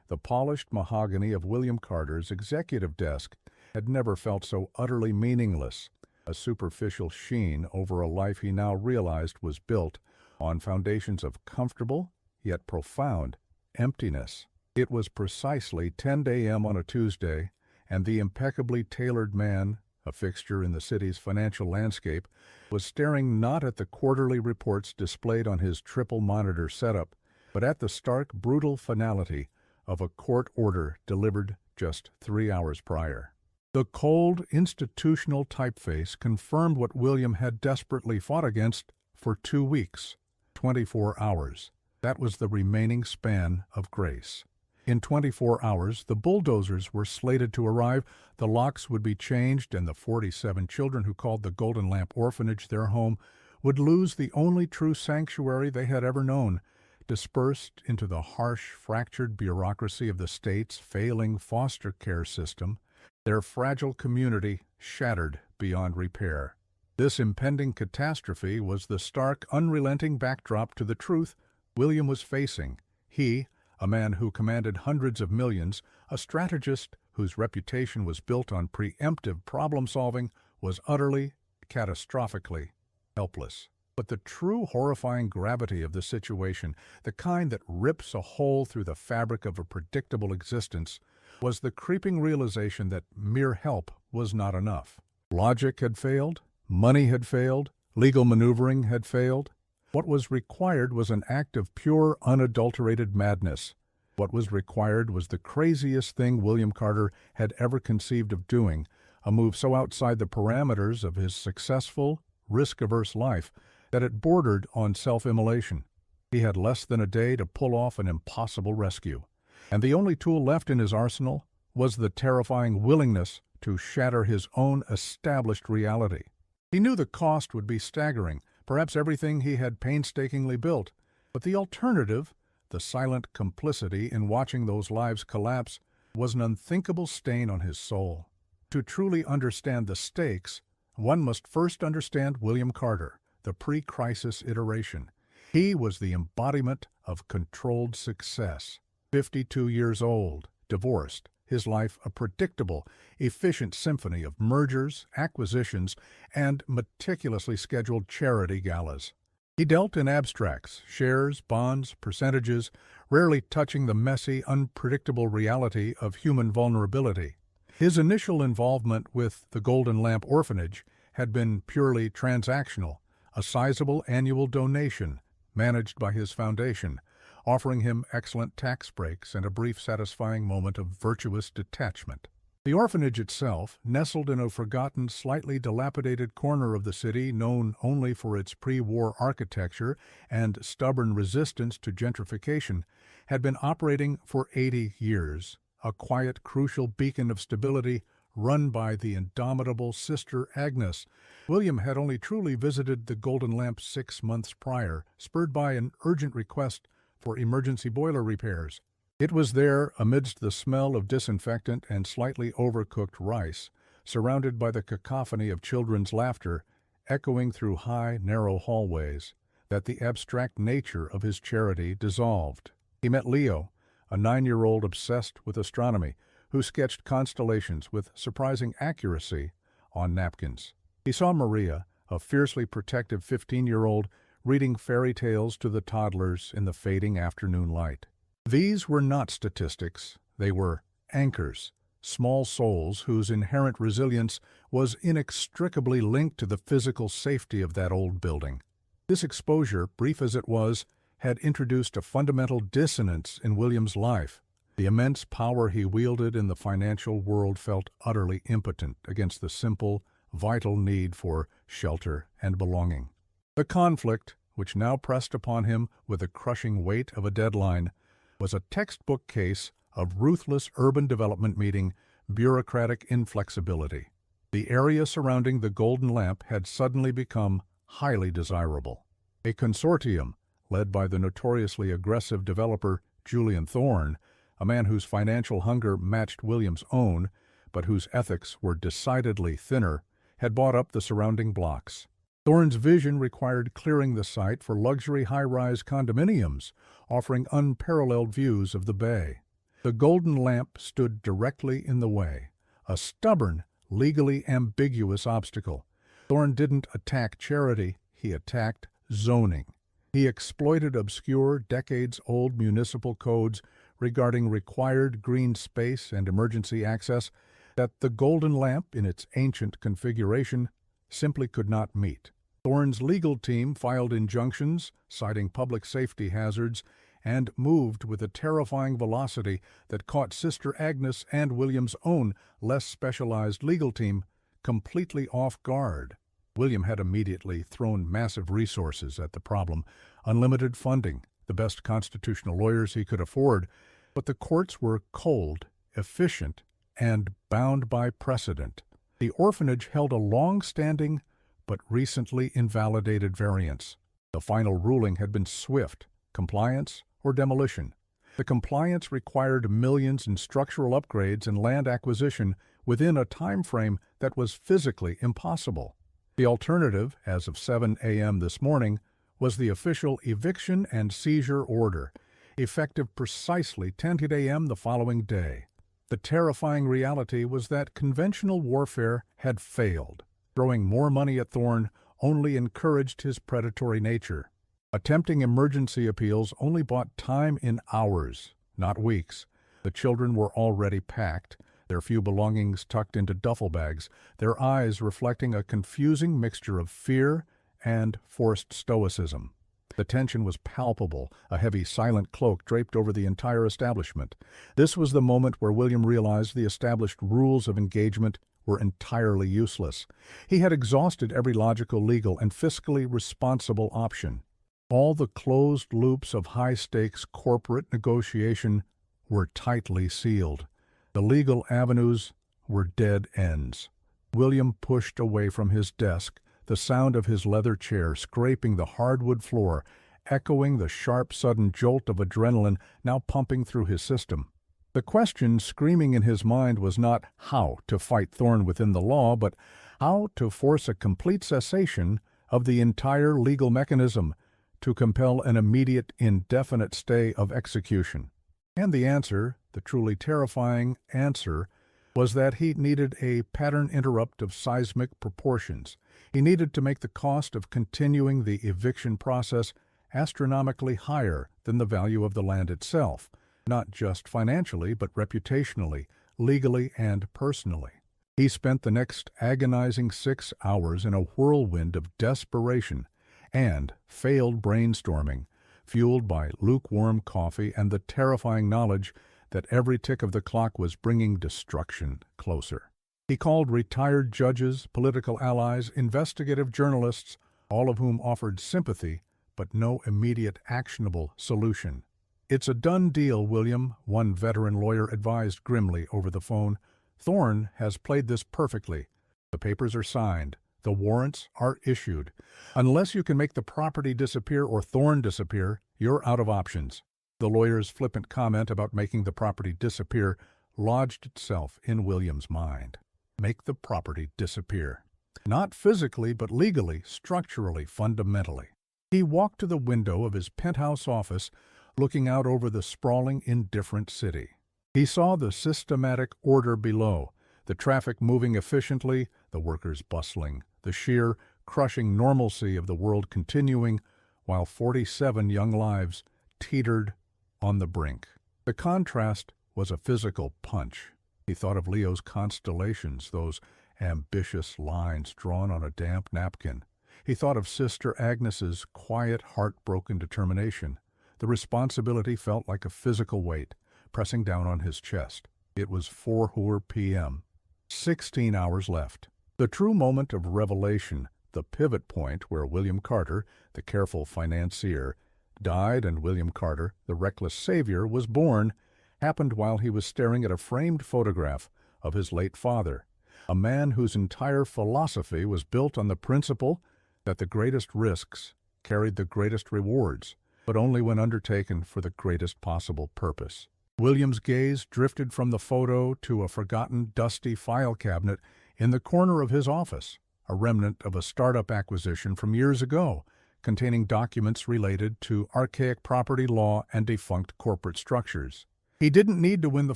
The polished mahogany of William Carter's executive desk had never felt so utterly meaningless, a superficial sheen over a life he now realized was built on foundations of comfortable, yet profound, emptiness. It was precisely 10 a.m. on a Tuesday, and the impeccably tailored man, a fixture in the city's financial landscape, was staring not at the quarterly reports displayed on his triple-monitor setup, but at the stark, brutal finality of a court order delivered just 3 hours prior. The cold, institutional typeface confirmed what William had desperately fought against for 2 weeks, 24 hours. That was the remaining span of grace. In 24 hours, the bulldozers were slated to arrive, the locks would be changed, and the 47 children who called the Golden Lamp Orphanage their home would lose the only true sanctuary they had ever known, dispersed into the harsh, fractured bureaucracy of the state's failing foster care system, their fragile community shattered beyond repair. This impending catastrophe was the stark, unrelenting backdrop to the truth William was facing. He, a man who commanded hundreds of millions, a strategist whose reputation was built on preemptive problem-solving, was utterly, catastrophically helpless. But the true horrifying gravity of the situation, the kind that rips a hole through the fabric of a predictable existence, was the creeping realization that mere help was not enough. Logic had failed, money had failed, legal maneuvering had failed. What was required was an act of pure, unadulterated madness. What was required was the craziest thing William Carter had ever conceived of doing, a move so outside the parameters of his successful, risk-averse life that it bordered on self-immolation. He had less than a day to pull off an impossible rescue, and the only tool left in his arsenal was the terrifying willingness to shatter his own established reality. He knew the cost would be staggering, perhaps everything he had painstakingly built, but the alternative, the silent complicity in watching those lives collapse, was an unthinkable stain on his soul. To truly understand the stakes, one must first understand William Carter, the pre-crisis iteration. He was the embodiment of controlled success. 52 years old, divorced, his life a predictable, efficient symphony of mergers, acquisitions, and meticulously scheduled charity galas. He dealt in abstracts, shares, bonds, percentages, rarely touching the messy, unpredictable reality of human vulnerability. His initial involvement with the Golden Lamp Orphanage had been purely transactional, a sizable annual donation managed by his foundation, offering him excellent tax breaks and a brief satisfying moment of virtuous detachment. The orphanage itself, nestled in a forgotten, slightly dilapidated corner of the city known only for its pre-war architecture and stubborn resistance to gentrification, had been operating for 80 years, a quiet, crucial beacon of stability run by the indomitable Sister Agnes. William had only truly visited the Golden Lamp 6 months prior, spurred by an urgent request for emergency boiler repairs. It was there, amidst the smell of disinfectant and slightly overcooked rice, surrounded by the cacophony of children's laughter, echoing through high, narrow hallways, that the abstract nature of his charity dissolved. He met Leo, a 9-year-old obsessed with astronomy, who sketched constellations with surprising accuracy on napkins. He saw Maria, a fiercely protective 15-year-old, reading fairy tales to the toddlers in the fading afternoon light. These were not statistics, they were anchors, small souls whose inherent resilience was inextricably linked to the physical safety of that old building. This exposure, brief as it was, had introduced a fundamental dissonance in William's life. The immense power he wielded in the financial world felt utterly impotent against the simple, vital need for shelter and belonging. The conflict, which now pressed upon him with the crushing weight of a deadline, was a textbook case of ruthless urban development meeting bureaucratic inflexibility. The area surrounding the Golden Lamp had suddenly become highly desirable. A consortium, led by the notoriously aggressive developer Julian Thorne, a man whose financial hunger matched William's own, but whose ethics were decidedly thinner, had bought up the surrounding blocks. Thorne's vision required clearing the site for luxury high-rise condominiums, offering unparalleled views of the bay. The golden lamp stood directly in the way, a stubborn, legally ambiguous obstacle. Thorne didn't attack charity, he attacked zoning. He exploited obscure, decades-old municipal codes regarding required green space and emergency access that the golden lamp, in its ancient configuration, simply could not meet. Thorne's legal team filed injunctions, citing public safety hazards, and moved with a terrifying velocity that caught Sister Agnes and William's own, less specialized legal team completely off guard. William had immediately thrown massive resources at the problem, unlimited funding, the best constitutional lawyers he could afford, but the courts were cold, efficient, and bound by precedent. The orphanage held a long-standing but recently invalidated variance. The final ruling had been swift: compliance or demolition. The compliance required millions in structural upgrades and land acquisition within a time frame that was physically impossible. The alternative, as of 7 a.m. this morning, was the official eviction and seizure order, effective precisely 10 a.m. the following day. The terrifying reality was that conventional warfare had failed. Throwing more money at Thorne only encouraged his predatory nature. Attempting emergency appeals only bought time in hours, not weeks. The children were already packed, their few belongings tucked into duffel bags, their eyes reflecting a confusing mixture of fear and forced stoicism. The tension was palpable, a heavy, silent cloak draped over the entire establishment. This was the moment where William realized the established rules of engagement were entirely useless. He had exhausted every logical, legal, and fiscally responsible option. All the closed loops of high-stakes corporate negotiation were tightly sealed. The legal avenues were dead ends. William pushed away from his desk, the sound of his leather chair scraping the hardwood floor, echoing the sharp, sudden jolt of adrenaline now pumping through his system. The question screaming in his mind was not how to fight Thorne within the law, but how to force a complete cessation of the entire legal mechanism, to compel an immediate, indefinite stay of execution. And the answer, the truly terrifying answer, was that he needed a pattern interrupt of seismic proportions. He needed to make the cost of continuing the eviction process astronomically higher than the value of the land itself, not just financially, but reputationally, legally, and personally. He spent the next agonizing 6 hours in a whirlwind of desperation and failed brainstorming, fueled by lukewarm coffee and the terrifying knowledge that every tick of the clock was bringing destruction closer. He called retired judges, political allies, investigative journalists, all of whom offered sympathy, but no immediate actionable solution. "It's a done deal, William," one veteran lawyer advised grimly over the phone. "Thorne has played this perfectly. The papers are signed. The warrants are issued. Unless you can make the property disappear or Thorne disappear, you're out of options." The lawyer's flippant comment about making the property disappear lodged itself in William's mind. Make the property disappear. Not physically, but legally, structurally, fundamentally. He walked to the window of his penthouse office, looking out over the sprawling, indifferent city. He saw the systematic order below, the traffic moving efficiently, the workers bustling, the sheer, crushing normalcy of the world continuing, while 47 young lives teetered on the brink. The contrast was a physical punch. He thought of Leo's constellations, those ambitious lines drawn on a damp napkin. He thought of Sister Agnes's quiet, heartbroken determination. The responsibility felt like a physical weight, pressing down on his chest. It was 4 p.m. 16 hours left. The true moment of revelation, the pivot point where William Carter, the careful financier, died and William Carter, the reckless savior, was born, happened while he was staring at a framed photograph of his late father, a man whose entire philosophy was built on the principle that the greatest risks carried the greatest rewards, but only when undertaken for the greatest possible purpose. William's gaze drifted from the photo to a forgotten, dusty file cabinet in the corner of his office, a remnant of a startup acquisition from years ago, containing documents related to archaic property law and defunct corporate structures. He didn't need to win the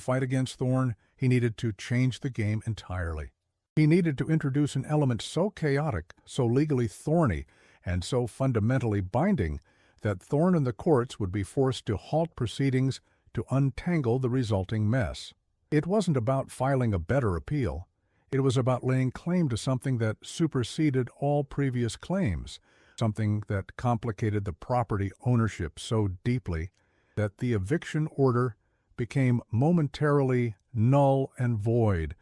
fight against Thorne, he needed to change the game entirely. He needed to introduce an element so chaotic, so legally thorny, and so fundamentally binding that Thorne and the courts would be forced to halt proceedings to untangle the resulting mess. It wasn't about filing a better appeal. It was about laying claim to something that superseded all previous claims, something that complicated the property ownership so deeply that the eviction order became momentarily null and void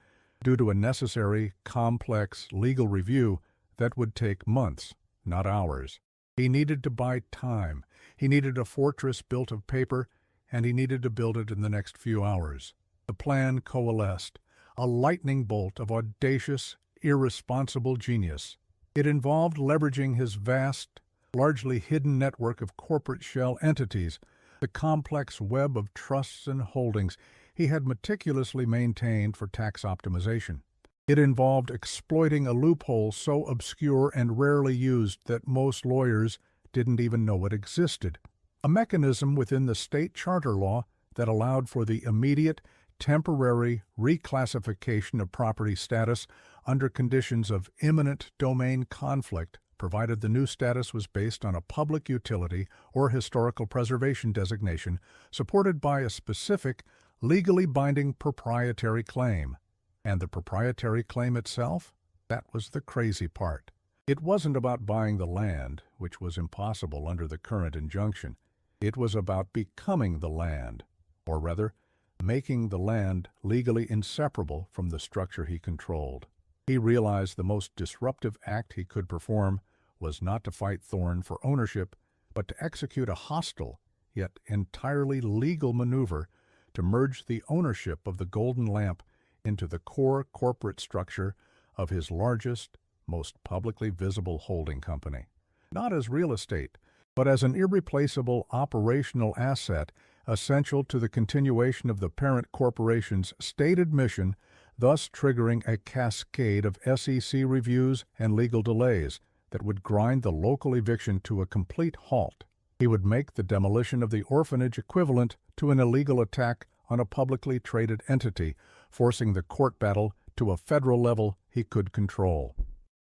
due to a necessary, complex legal review that would take months, not hours. He needed to buy time. He needed a fortress built of paper, and he needed to build it in the next few hours. The plan coalesced, a lightning bolt of audacious, irresponsible genius. It involved leveraging his vast, largely hidden network of corporate shell entities, the complex web of trusts and holdings he had meticulously maintained for tax optimization. It involved exploiting a loophole so obscure and rarely used that most lawyers didn't even know it existed. A mechanism within the state charter law that allowed for the immediate, temporary reclassification of property status under conditions of imminent domain conflict, provided the new status was based on a public utility or historical preservation designation supported by a specific, legally binding proprietary claim. And the proprietary claim itself? That was the crazy part. It wasn't about buying the land, which was impossible under the current injunction. It was about becoming the land, or rather, making the land legally inseparable from the structure he controlled. He realized the most disruptive act he could perform was not to fight Thorne for ownership, but to execute a hostile, yet entirely legal maneuver to merge the ownership of the Golden Lamp into the core corporate structure of his largest, most publicly visible holding company. Not as real estate, but as an irreplaceable operational asset essential to the continuation of the parent corporation's stated mission, thus triggering a cascade of SEC reviews and legal delays that would grind the local eviction to a complete halt. He would make the demolition of the orphanage equivalent to an illegal attack on a publicly traded entity, forcing the court battle to a federal level he could control.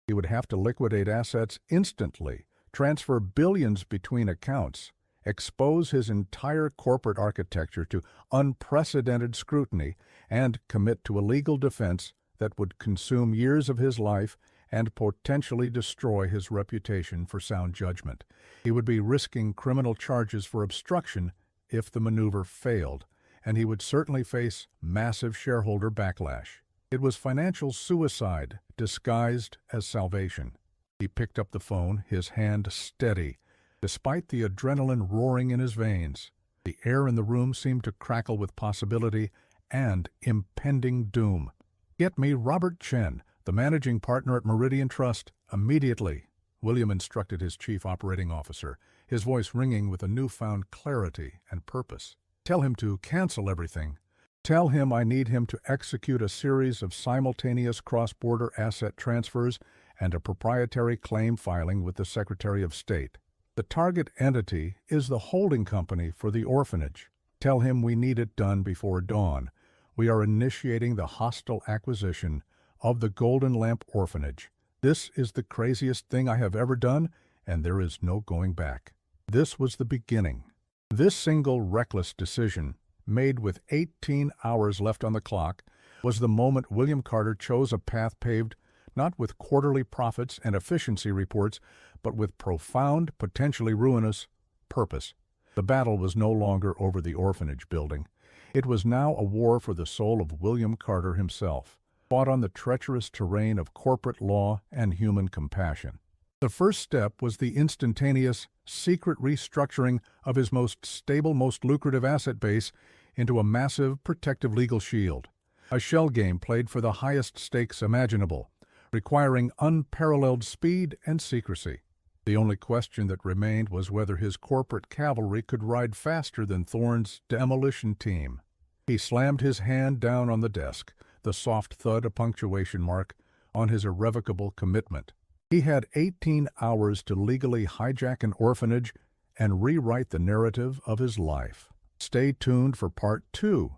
He would have to liquidate assets instantly, transfer billions between accounts, expose his entire corporate architecture to unprecedented scrutiny, and commit to a legal defense that would consume years of his life and potentially destroy his reputation for sound judgment. He would be risking criminal charges for obstruction if the maneuver failed, and he would certainly face massive shareholder backlash. It was financial suicide disguised as salvation. He picked up the phone, his hand steady. Despite the adrenaline roaring in his veins, the air in the room seemed to crackle with possibility and impending doom. "Get me Robert Chen, the managing partner at Meridian Trust, immediately," William instructed his chief operating officer, his voice ringing with a newfound clarity and purpose. "Tell him to cancel everything. Tell him I need him to execute a series of simultaneous cross-border asset transfers and a proprietary claim filing with the Secretary of State. The target entity is the holding company for the orphanage. Tell him we need it done before dawn. We are initiating the hostile acquisition of the Golden Lamp Orphanage. This is the craziest thing I have ever done, and there is no going back." This was the beginning. This single reckless decision, made with 18 hours left on the clock, was the moment William Carter chose a path paved not with quarterly profits and efficiency reports, but with profound, potentially ruinous purpose. The battle was no longer over the orphanage building. It was now a war for the soul of William Carter himself, fought on the treacherous terrain of corporate law and human compassion. The first step was the instantaneous, secret restructuring of his most stable, most lucrative asset base into a massive, protective legal shield. A shell game played for the highest stakes imaginable, requiring unparalleled speed and secrecy. The only question that remained was whether his corporate cavalry could ride faster than Thorne's demolition team. He slammed his hand down on the desk, the soft thud a punctuation mark on his irrevocable commitment. He had 18 hours to legally hijack an orphanage and rewrite the narrative of his life. Stay tuned for Part 2,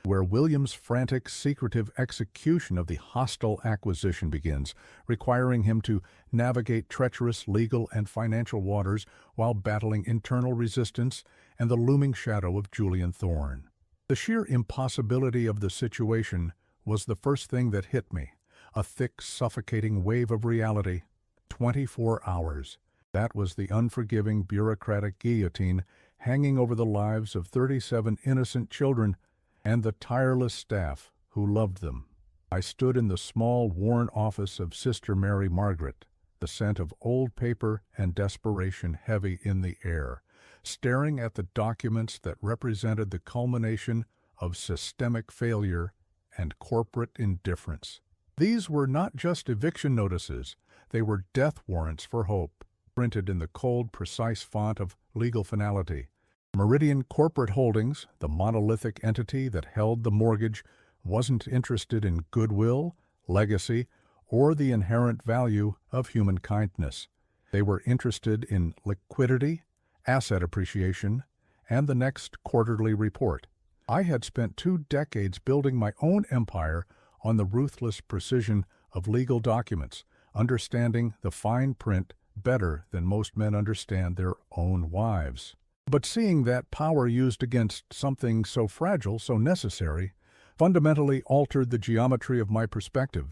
where William's frantic, secretive execution of the hostile acquisition begins, requiring him to navigate treacherous legal and financial waters while battling internal resistance and the looming shadow of Julian Thorne. The sheer impossibility of the situation was the first thing that hit me, a thick, suffocating wave of reality. 24 hours. That was the unforgiving bureaucratic guillotine hanging over the lives of 37 innocent children and the tireless staff who loved them. I stood in the small, worn office of Sister Mary Margaret, the scent of old paper and desperation heavy in the air, staring at the documents that represented the culmination of systemic failure and corporate indifference. These were not just eviction notices, they were death warrants for hope, printed in the cold, precise font of legal finality. Meridian Corporate Holdings, the monolithic entity that held the mortgage, wasn't interested in goodwill, legacy, or the inherent value of human kindness. They were interested in liquidity, asset appreciation, and the next quarterly report. I had spent 2 decades building my own empire on the ruthless precision of legal documents, understanding the fine print better than most men understand their own wives. But seeing that power used against something so fragile, so necessary, fundamentally altered the geometry of my perspective.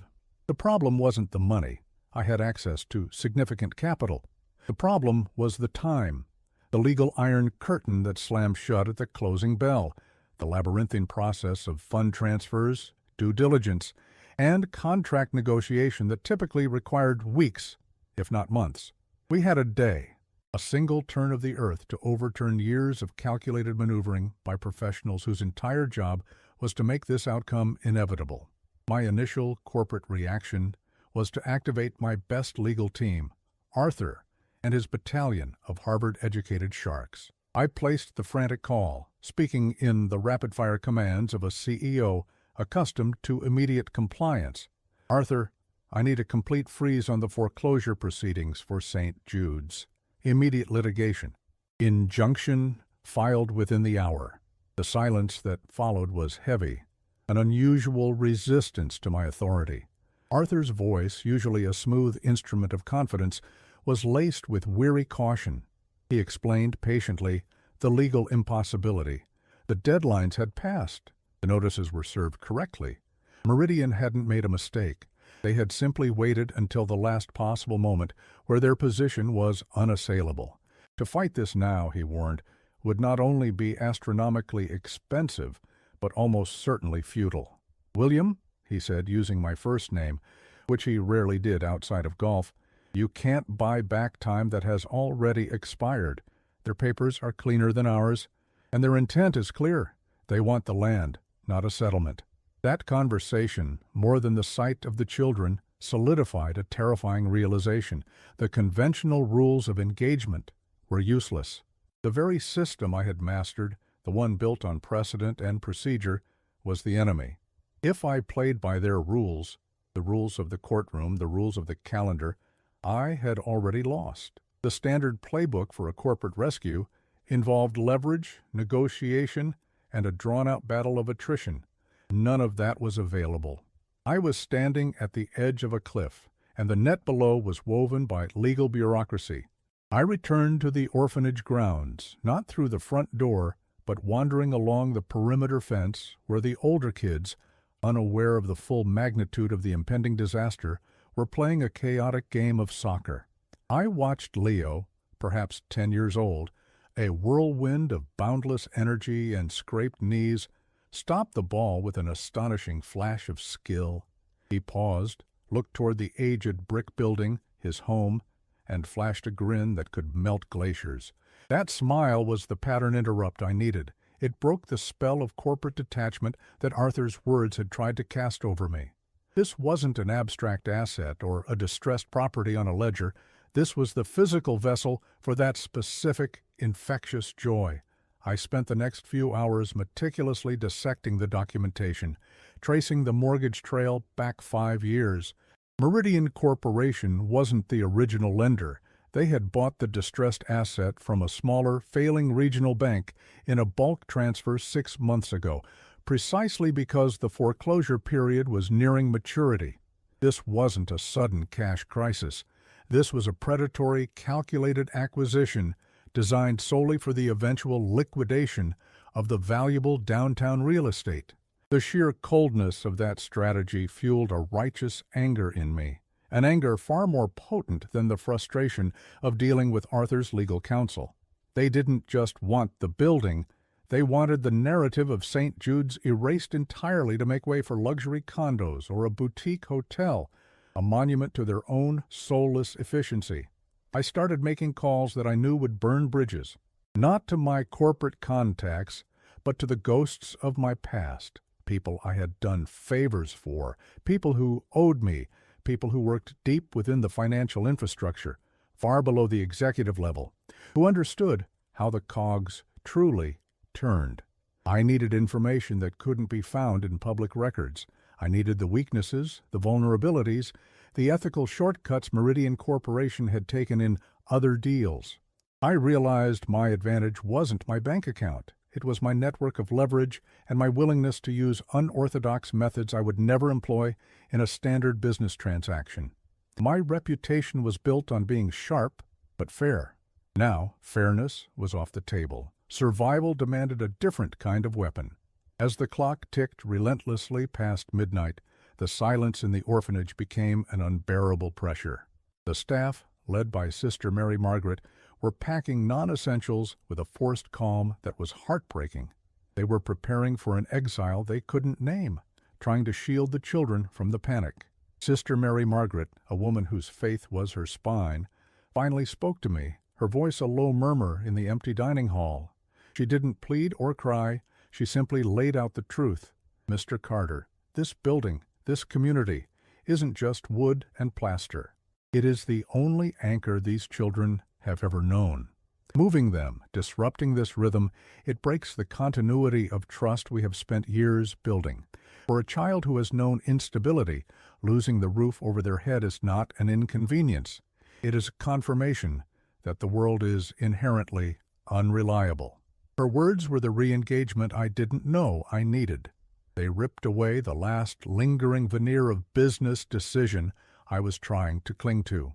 The problem wasn't the money. I had access to significant capital. The problem was the time, the legal iron curtain that slammed shut at the closing bell, the labyrinthine process of fund transfers, due diligence, and contract negotiation that typically required weeks, if not months. We had a day, a single turn of the earth to overturn years of calculated maneuvering by professionals whose entire job was to make this outcome inevitable. My initial corporate reaction was to activate my best legal team, Arthur, and his battalion of Harvard-educated sharks. I placed the frantic call, speaking in the rapid-fire commands of a CEO accustomed to immediate compliance. Arthur, I need a complete freeze on the foreclosure proceedings for St. Jude's. Immediate litigation. Injunction filed within the hour. The silence that followed was heavy, an unusual resistance to my authority. Arthur's voice, usually a smooth instrument of confidence, was laced with weary caution. He explained patiently the legal impossibility. The deadlines had passed. The notices were served correctly. Meridian hadn't made a mistake. They had simply waited until the last possible moment where their position was unassailable. To fight this now, he warned, would not only be astronomically expensive, but almost certainly futile. William, he said, using my first name, which he rarely did outside of golf, you can't buy back time that has already expired. Their papers are cleaner than ours, and their intent is clear. They want the land, not a settlement. That conversation, more than the sight of the children, solidified a terrifying realization. The conventional rules of engagement were useless. The very system I had mastered, the one built on precedent and procedure, was the enemy. If I played by their rules, the rules of the courtroom, the rules of the calendar, I had already lost. The standard playbook for a corporate rescue involved leverage, negotiation, and a drawn-out battle of attrition. None of that was available. I was standing at the edge of a cliff, and the net below was woven by legal bureaucracy. I returned to the orphanage grounds, not through the front door, but wandering along the perimeter fence where the older kids, unaware of the full magnitude of the impending disaster, were playing a chaotic game of soccer. I watched Leo, perhaps 10 years old, a whirlwind of boundless energy and scraped knees, stop the ball with an astonishing flash of skill. He paused, looked toward the aged brick building, his home, and flashed a grin that could melt glaciers. That smile was the pattern interrupt I needed. It broke the spell of corporate detachment that Arthur's words had tried to cast over me. This wasn't an abstract asset or a distressed property on a ledger. This was the physical vessel for that specific, infectious joy. I spent the next few hours meticulously dissecting the documentation, tracing the mortgage trail back 5 years. Meridian Corporation wasn't the original lender. They had bought the distressed asset from a smaller, failing regional bank in a bulk transfer 6 months ago, precisely because the foreclosure period was nearing maturity. This wasn't a sudden cash crisis. This was a predatory, calculated acquisition designed solely for the eventual liquidation of the valuable downtown real estate. The sheer coldness of that strategy fueled a righteous anger in me, an anger far more potent than the frustration of dealing with Arthur's legal counsel. They didn't just want the building, they wanted the narrative of St. Jude's erased entirely to make way for luxury condos or a boutique hotel, a monument to their own soulless efficiency. I started making calls that I knew would burn bridges, not to my corporate contacts, but to the ghosts of my past, people I had done favors for, people who owed me, people who worked deep within the financial infrastructure, far below the executive level, who understood how the cogs truly turned. I needed information that couldn't be found in public records. I needed the weaknesses, the vulnerabilities, the ethical shortcuts Meridian Corporation had taken in other deals. I realized my advantage wasn't my bank account. It was my network of leverage and my willingness to use unorthodox methods I would never employ in a standard business transaction. My reputation was built on being sharp but fair. Now, fairness was off the table. Survival demanded a different kind of weapon. As the clock ticked relentlessly past midnight, the silence in the orphanage became an unbearable pressure. The staff, led by Sister Mary Margaret, were packing non-essentials with a forced calm that was heartbreaking. They were preparing for an exile they couldn't name, trying to shield the children from the panic. Sister Mary Margaret, a woman whose faith was her spine, finally spoke to me, her voice a low murmur in the empty dining hall. She didn't plead or cry, she simply laid out the truth. Mr. Carter, this building, this community, isn't just wood and plaster. It is the only anchor these children have ever known. Moving them, disrupting this rhythm, it breaks the continuity of trust we have spent years building. For a child who has known instability, losing the roof over their head is not an inconvenience. It is a confirmation that the world is inherently unreliable. Her words were the re-engagement I didn't know I needed. They ripped away the last lingering veneer of business decision I was trying to cling to.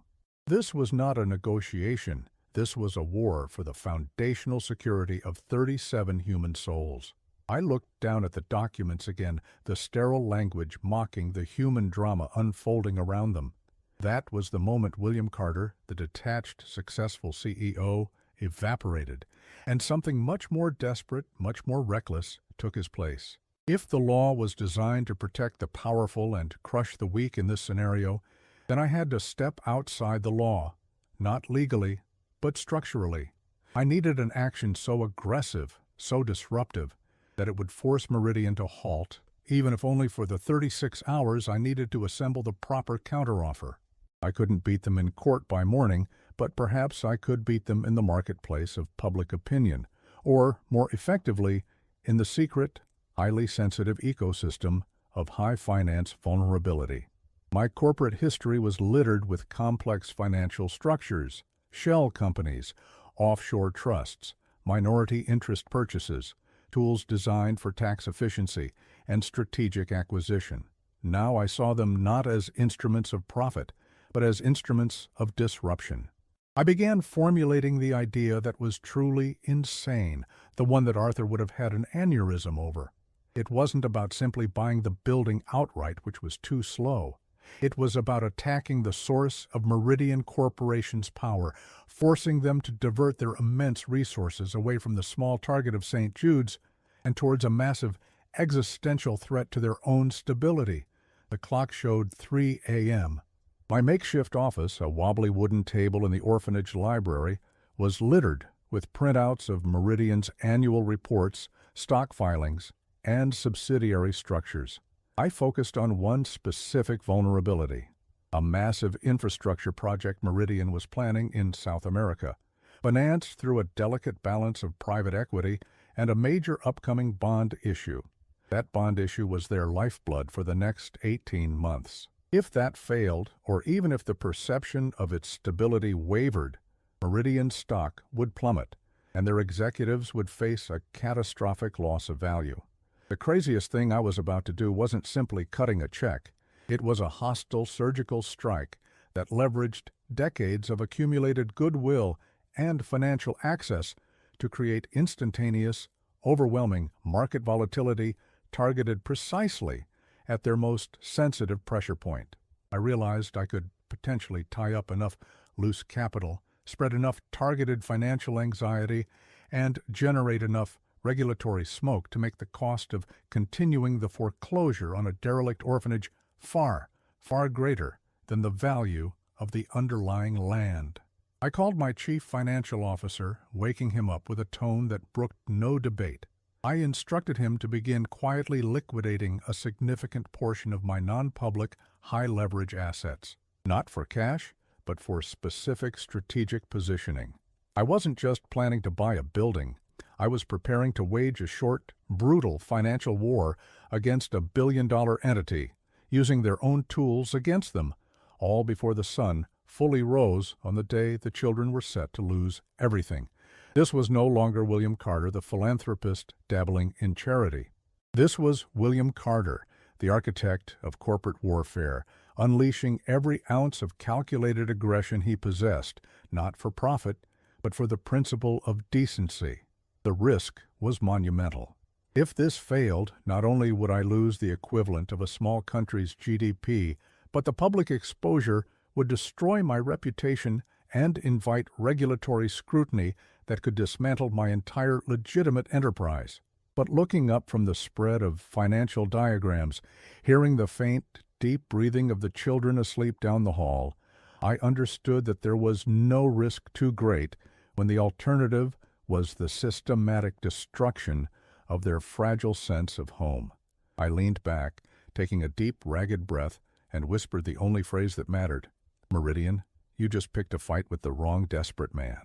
This was not a negotiation. This was a war for the foundational security of 37 human souls. I looked down at the documents again, the sterile language mocking the human drama unfolding around them. That was the moment William Carter, the detached, successful CEO, evaporated, and something much more desperate, much more reckless, took his place. If the law was designed to protect the powerful and crush the weak in this scenario, then I had to step outside the law, not legally, but structurally. I needed an action so aggressive, so disruptive, that it would force Meridian to halt, even if only for the 36 hours I needed to assemble the proper counteroffer. I couldn't beat them in court by morning, but perhaps I could beat them in the marketplace of public opinion, or, more effectively, in the secret, highly sensitive ecosystem of high finance vulnerability. My corporate history was littered with complex financial structures, shell companies, offshore trusts, minority interest purchases, tools designed for tax efficiency, and strategic acquisition. Now I saw them not as instruments of profit, but as instruments of disruption. I began formulating the idea that was truly insane, the one that Arthur would have had an aneurysm over. It wasn't about simply buying the building outright, which was too slow. It was about attacking the source of Meridian Corporation's power, forcing them to divert their immense resources away from the small target of St. Jude's and towards a massive existential threat to their own stability. The clock showed 3 a.m. My makeshift office, a wobbly wooden table in the orphanage library, was littered with printouts of Meridian's annual reports, stock filings, and subsidiary structures. I focused on one specific vulnerability, a massive infrastructure project Meridian was planning in South America, financed through a delicate balance of private equity and a major upcoming bond issue. That bond issue was their lifeblood for the next 18 months. If that failed, or even if the perception of its stability wavered, Meridian's stock would plummet, and their executives would face a catastrophic loss of value. The craziest thing I was about to do wasn't simply cutting a check. It was a hostile surgical strike that leveraged decades of accumulated goodwill and financial access to create instantaneous, overwhelming market volatility targeted precisely at their most sensitive pressure point. I realized I could potentially tie up enough loose capital, spread enough targeted financial anxiety, and generate enough regulatory smoke to make the cost of continuing the foreclosure on a derelict orphanage far, far greater than the value of the underlying land. I called my chief financial officer, waking him up with a tone that brooked no debate. I instructed him to begin quietly liquidating a significant portion of my non-public, high-leverage assets, not for cash, but for specific strategic positioning. I wasn't just planning to buy a building. I was preparing to wage a short, brutal financial war against a billion-dollar entity, using their own tools against them, all before the sun fully rose on the day the children were set to lose everything. This was no longer William Carter, the philanthropist dabbling in charity. This was William Carter, the architect of corporate warfare, unleashing every ounce of calculated aggression he possessed, not for profit, but for the principle of decency. The risk was monumental. If this failed, not only would I lose the equivalent of a small country's GDP, but the public exposure would destroy my reputation and invite regulatory scrutiny that could dismantle my entire legitimate enterprise. But looking up from the spread of financial diagrams, hearing the faint, deep breathing of the children asleep down the hall, I understood that there was no risk too great when the alternative was the systematic destruction of their fragile sense of home. I leaned back, taking a deep, ragged breath, and whispered the only phrase that mattered. "Meridian, you just picked a fight with the wrong desperate man."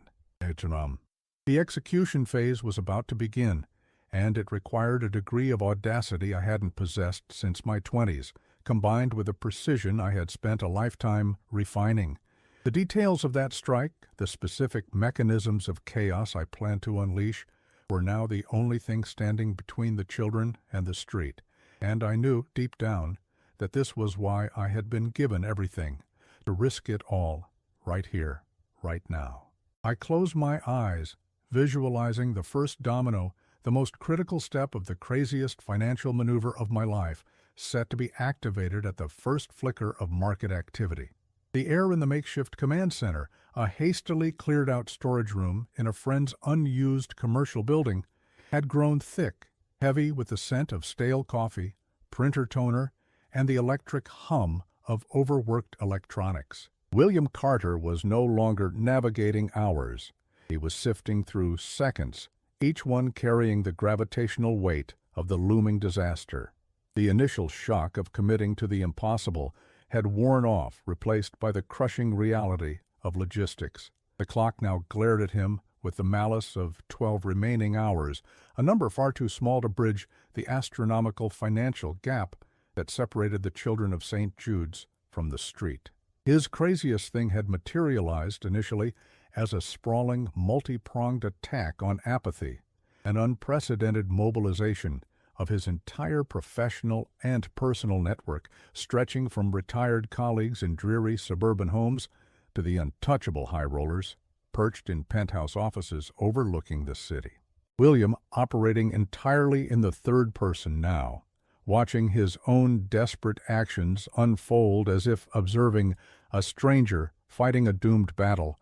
The execution phase was about to begin, and it required a degree of audacity I hadn't possessed since my 20s, combined with a precision I had spent a lifetime refining. The details of that strike, the specific mechanisms of chaos I planned to unleash, were now the only thing standing between the children and the street, and I knew, deep down, that this was why I had been given everything, to risk it all, right here, right now. I closed my eyes, visualizing the first domino, the most critical step of the craziest financial maneuver of my life, set to be activated at the first flicker of market activity. The air in the makeshift command center, a hastily cleared-out storage room in a friend's unused commercial building, had grown thick, heavy with the scent of stale coffee, printer toner, and the electric hum of overworked electronics. William Carter was no longer navigating hours. He was sifting through seconds, each one carrying the gravitational weight of the looming disaster. The initial shock of committing to the impossible had worn off, replaced by the crushing reality of logistics. The clock now glared at him with the malice of 12 remaining hours, a number far too small to bridge the astronomical financial gap that separated the children of St. Jude's from the street. His craziest thing had materialized initially as a sprawling, multi-pronged attack on apathy, an unprecedented mobilization of his entire professional and personal network, stretching from retired colleagues in dreary suburban homes to the untouchable high rollers perched in penthouse offices overlooking the city. William, operating entirely in the third person now, watching his own desperate actions unfold as if observing a stranger fighting a doomed battle,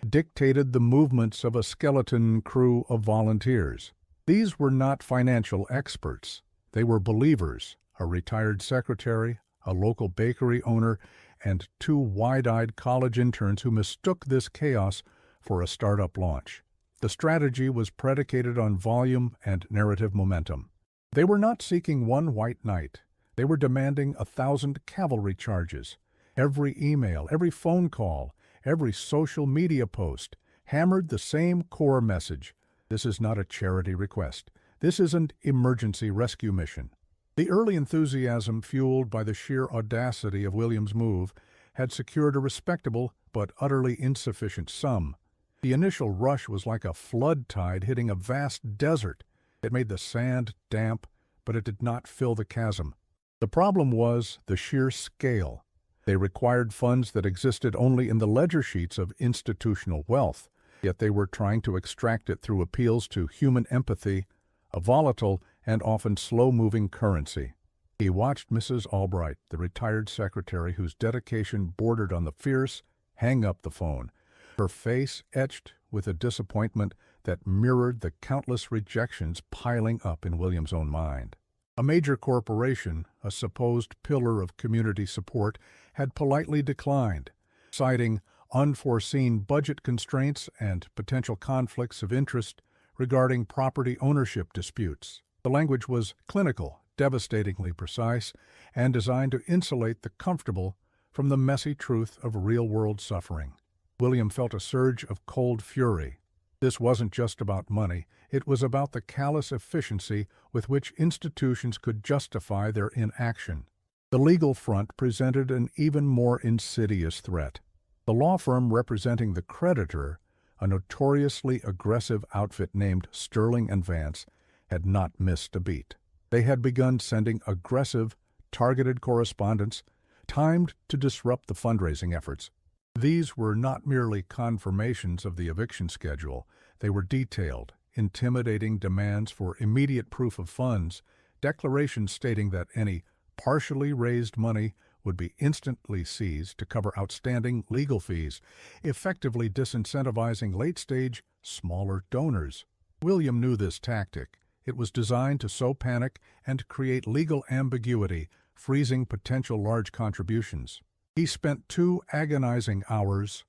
dictated the movements of a skeleton crew of volunteers. These were not financial experts. They were believers, a retired secretary, a local bakery owner, and 2 wide-eyed college interns who mistook this chaos for a startup launch. The strategy was predicated on volume and narrative momentum. They were not seeking one white knight. They were demanding 1,000 cavalry charges. Every email, every phone call, every social media post hammered the same core message. This is not a charity request. This is an emergency rescue mission. The early enthusiasm, fueled by the sheer audacity of William's move, had secured a respectable but utterly insufficient sum. The initial rush was like a flood tide hitting a vast desert. It made the sand damp, but it did not fill the chasm. The problem was the sheer scale. They required funds that existed only in the ledger sheets of institutional wealth, yet they were trying to extract it through appeals to human empathy, a volatile and often slow-moving currency. He watched Mrs. Albright, the retired secretary whose dedication bordered on the fierce, hang up the phone, her face etched with a disappointment that mirrored the countless rejections piling up in William's own mind. A major corporation, a supposed pillar of community support, had politely declined, citing unforeseen budget constraints and potential conflicts of interest regarding property ownership disputes. The language was clinical, devastatingly precise, and designed to insulate the comfortable from the messy truth of real-world suffering. William felt a surge of cold fury. This wasn't just about money, it was about the callous efficiency with which institutions could justify their inaction. The legal front presented an even more insidious threat. The law firm representing the creditor, a notoriously aggressive outfit named Sterling and Vance, had not missed a beat. They had begun sending aggressive, targeted correspondence timed to disrupt the fundraising efforts. These were not merely confirmations of the eviction schedule. They were detailed, intimidating demands for immediate proof of funds, declarations stating that any partially raised money would be instantly seized to cover outstanding legal fees, effectively disincentivizing late-stage, smaller donors. William knew this tactic. It was designed to sow panic and create legal ambiguity, freezing potential large contributions. He spent 2 agonizing hours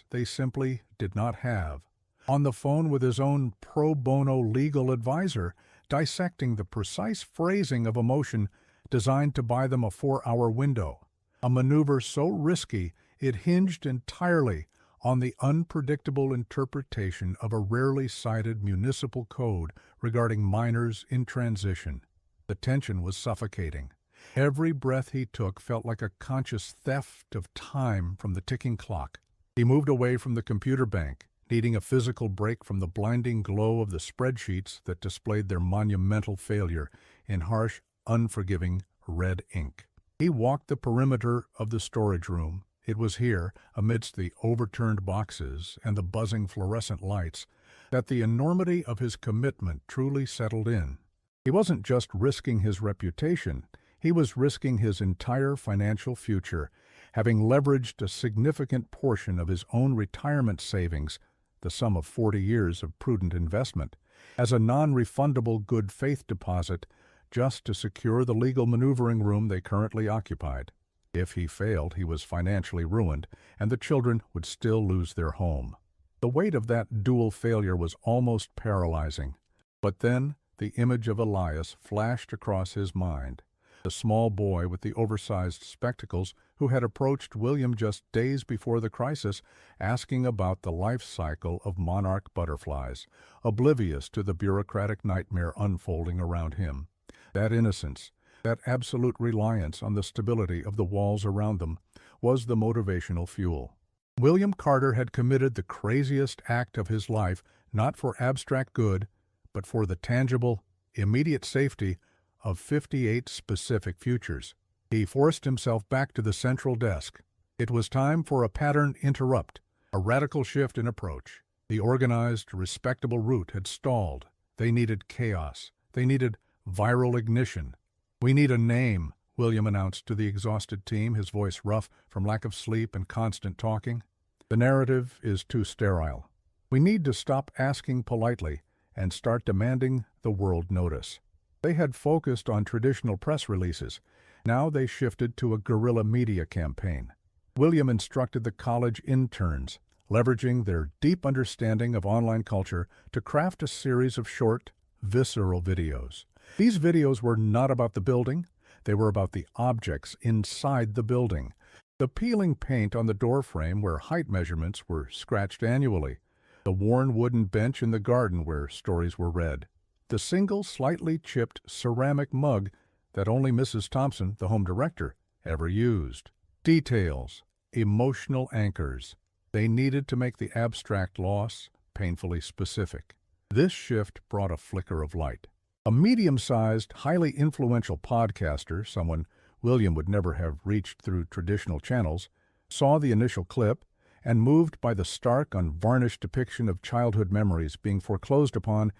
they simply did not have, on the phone with his own pro bono legal advisor, dissecting the precise phrasing of a motion designed to buy them a 4-hour window, a maneuver so risky it hinged entirely on the unpredictable interpretation of a rarely cited municipal code regarding minors in transition. The tension was suffocating. Every breath he took felt like a conscious theft of time from the ticking clock. He moved away from the computer bank, needing a physical break from the blinding glow of the spreadsheets that displayed their monumental failure in harsh, unforgiving red ink. He walked the perimeter of the storage room. It was here, amidst the overturned boxes and the buzzing fluorescent lights, that the enormity of his commitment truly settled in. He wasn't just risking his reputation, he was risking his entire financial future, having leveraged a significant portion of his own retirement savings, the sum of 40 years of prudent investment, as a non-refundable good faith deposit just to secure the legal maneuvering room they currently occupied. If he failed, he was financially ruined, and the children would still lose their home. The weight of that dual failure was almost paralyzing. But then the image of Elias flashed across his mind. The small boy with the oversized spectacles who had approached William just days before the crisis, asking about the life cycle of monarch butterflies, oblivious to the bureaucratic nightmare unfolding around him. That innocence, that absolute reliance on the stability of the walls around them, was the motivational fuel. William Carter had committed the craziest act of his life, not for abstract good, but for the tangible, immediate safety of 58 specific futures. He forced himself back to the central desk. It was time for a pattern interrupt, a radical shift in approach. The organized, respectable route had stalled. They needed chaos. They needed viral ignition. "We need a name," William announced to the exhausted team, his voice rough from lack of sleep and constant talking. "The narrative is too sterile. We need to stop asking politely and start demanding the world notice." They had focused on traditional press releases. Now they shifted to a guerrilla media campaign. William instructed the college interns, leveraging their deep understanding of online culture, to craft a series of short, visceral videos. These videos were not about the building, they were about the objects inside the building. The peeling paint on the doorframe where height measurements were scratched annually, the worn wooden bench in the garden where stories were read, the single slightly chipped ceramic mug that only Mrs. Thompson, the home director, ever used. Details, emotional anchors. They needed to make the abstract loss painfully specific. This shift brought a flicker of light. A medium-sized, highly influential podcaster, someone William would never have reached through traditional channels, saw the initial clip and, moved by the stark, unvarnished depiction of childhood memories being foreclosed upon,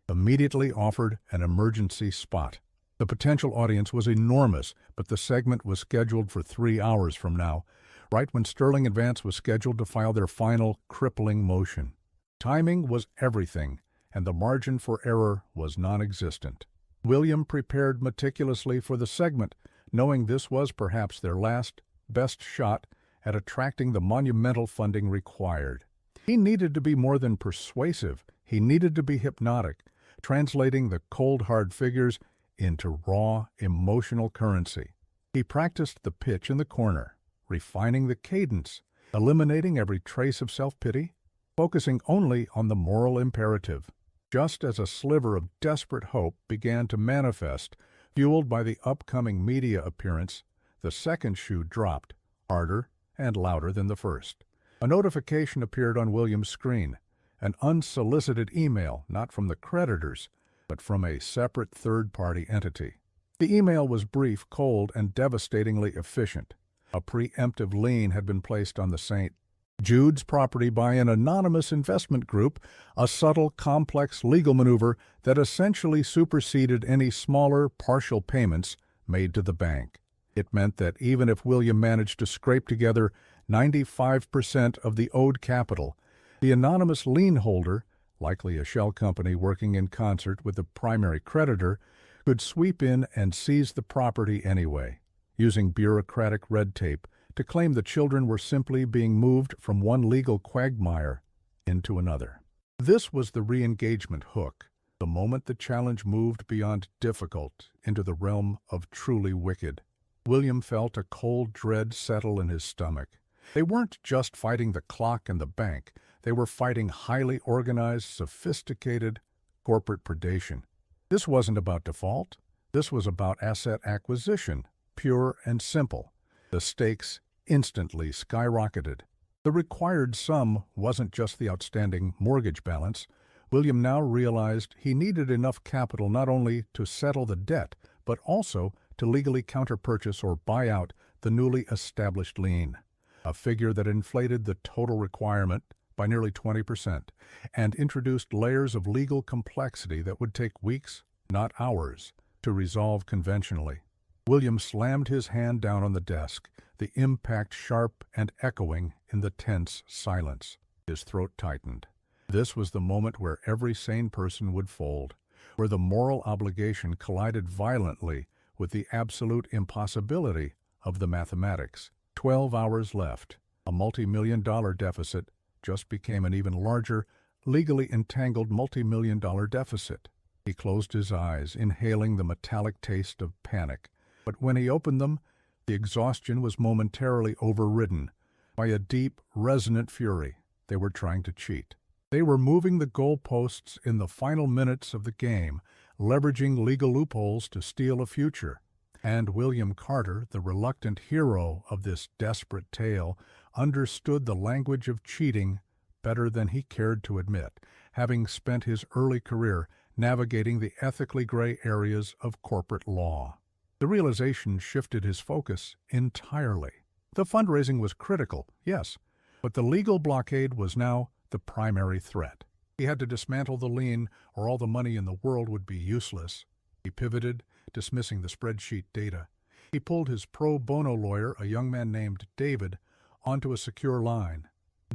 immediately offered an emergency spot. The potential audience was enormous, but the segment was scheduled for 3 hours from now, right when Sterling Advance was scheduled to file their final, crippling motion. Timing was everything, and the margin for error was non-existent. William prepared meticulously for the segment, knowing this was perhaps their last, best shot at attracting the monumental funding required. He needed to be more than persuasive. He needed to be hypnotic, translating the cold, hard figures into raw, emotional currency. He practiced the pitch in the corner, refining the cadence, eliminating every trace of self-pity, focusing only on the moral imperative. Just as a sliver of desperate hope began to manifest, fueled by the upcoming media appearance, the second shoe dropped, harder and louder than the first. A notification appeared on William's screen, an unsolicited email, not from the creditors, but from a separate third-party entity. The email was brief, cold, and devastatingly efficient. A preemptive lien had been placed on the St. Jude's property by an anonymous investment group, a subtle, complex legal maneuver that essentially superseded any smaller, partial payments made to the bank. It meant that even if William managed to scrape together 95% of the owed capital, the anonymous lien holder, likely a shell company working in concert with the primary creditor, could sweep in and seize the property anyway, using bureaucratic red tape to claim the children were simply being moved from one legal quagmire into another. This was the re-engagement hook, the moment the challenge moved beyond difficult into the realm of truly wicked. William felt a cold dread settle in his stomach. They weren't just fighting the clock and the bank. They were fighting highly organized, sophisticated corporate predation. This wasn't about default. This was about asset acquisition, pure and simple. The stakes instantly skyrocketed. The required sum wasn't just the outstanding mortgage balance. William now realized he needed enough capital not only to settle the debt, but also to legally counterpurchase or buy out the newly established lien, a figure that inflated the total requirement by nearly 20% and introduced layers of legal complexity that would take weeks, not hours, to resolve conventionally. William slammed his hand down on the desk, the impact sharp and echoing in the tense silence. His throat tightened. This was the moment where every sane person would fold, where the moral obligation collided violently with the absolute impossibility of the mathematics. 12 hours left. A multi-million-dollar deficit just became an even larger, legally entangled multi-million-dollar deficit. He closed his eyes, inhaling the metallic taste of panic. But when he opened them, the exhaustion was momentarily overridden by a deep, resonant fury. They were trying to cheat. They were moving the goalposts in the final minutes of the game, leveraging legal loopholes to steal a future. And William Carter, the reluctant hero of this desperate tale, understood the language of cheating better than he cared to admit, having spent his early career navigating the ethically gray areas of corporate law. The realization shifted his focus entirely. The fundraising was critical, yes, but the legal blockade was now the primary threat. He had to dismantle the lien, or all the money in the world would be useless. He pivoted, dismissing the spreadsheet data. He pulled his pro bono lawyer, a young man named David, onto a secure line.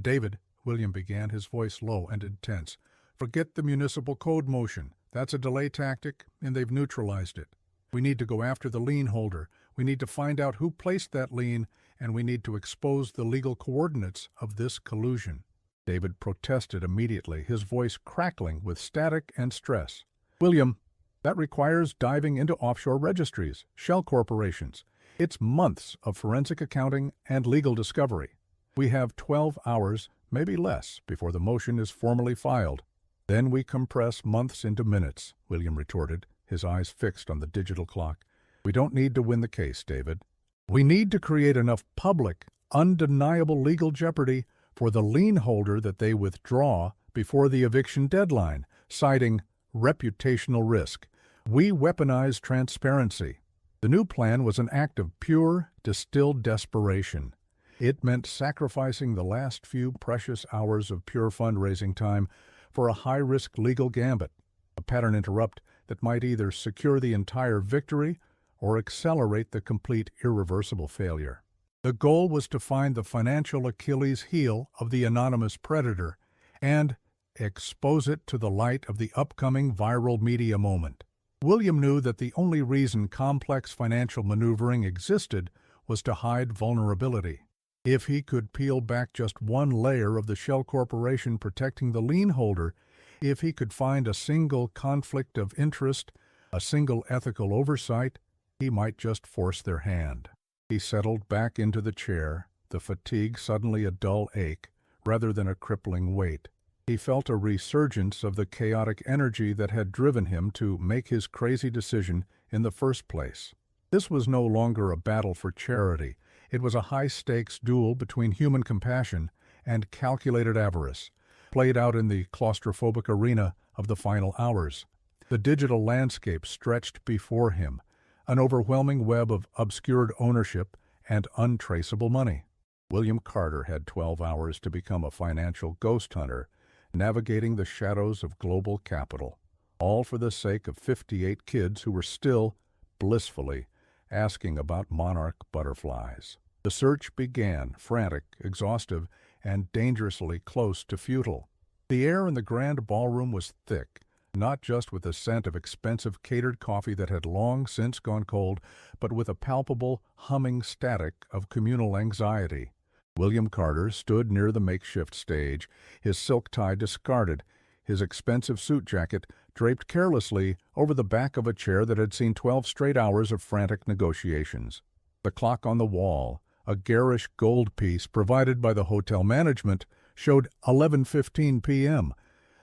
"David," William began, his voice low and intense, "forget the municipal code motion. That's a delay tactic, and they've neutralized it. We need to go after the lien holder. We need to find out who placed that lien, and we need to expose the legal coordinates of this collusion." David protested immediately, his voice crackling with static and stress. "William, that requires diving into offshore registries, shell corporations. It's months of forensic accounting and legal discovery. We have 12 hours, maybe less, before the motion is formally filed." "Then we compress months into minutes," William retorted, his eyes fixed on the digital clock. "We don't need to win the case, David. We need to create enough public, undeniable legal jeopardy for the lien holder that they withdraw before the eviction deadline, citing reputational risk. We weaponize transparency. The new plan was an act of pure, distilled desperation. It meant sacrificing the last few precious hours of pure fundraising time for a high-risk legal gambit, a pattern interrupt that might either secure the entire victory or accelerate the complete irreversible failure. The goal was to find the financial Achilles heel of the anonymous predator and expose it to the light of the upcoming viral media moment. William knew that the only reason complex financial maneuvering existed was to hide vulnerability. If he could peel back just one layer of the shell corporation protecting the lien holder, if he could find a single conflict of interest, a single ethical oversight, he might just force their hand. He settled back into the chair, the fatigue suddenly a dull ache rather than a crippling weight. He felt a resurgence of the chaotic energy that had driven him to make his crazy decision in the first place. This was no longer a battle for charity. It was a high-stakes duel between human compassion and calculated avarice, played out in the claustrophobic arena of the final hours. The digital landscape stretched before him, an overwhelming web of obscured ownership and untraceable money. William Carter had 12 hours to become a financial ghost hunter, navigating the shadows of global capital, all for the sake of 58 kids who were still, blissfully, asking about monarch butterflies. The search began, frantic, exhaustive, and dangerously close to futile. The air in the grand ballroom was thick, not just with the scent of expensive catered coffee that had long since gone cold, but with a palpable, humming static of communal anxiety. William Carter stood near the makeshift stage, his silk tie discarded, his expensive suit jacket draped carelessly over the back of a chair that had seen 12 straight hours of frantic negotiations. The clock on the wall, a garish gold piece provided by the hotel management, showed 11:15 p.m.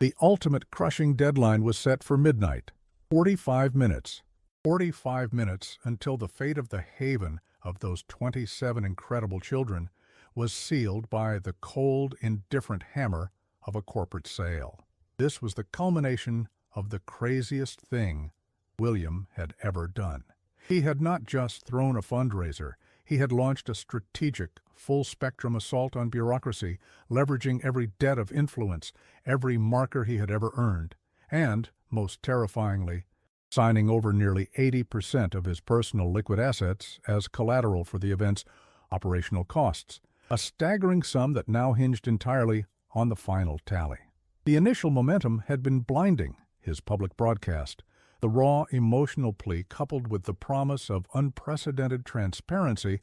The ultimate crushing deadline was set for midnight. 45 minutes. 45 minutes until the fate of the haven of those 27 incredible children was sealed by the cold, indifferent hammer of a corporate sale. This was the culmination of the craziest thing William had ever done. He had not just thrown a fundraiser, he had launched a strategic, full-spectrum assault on bureaucracy, leveraging every debt of influence, every marker he had ever earned, and, most terrifyingly, signing over nearly 80% of his personal liquid assets as collateral for the event's operational costs, a staggering sum that now hinged entirely on the final tally. The initial momentum had been blinding, his public broadcast, the raw emotional plea coupled with the promise of unprecedented transparency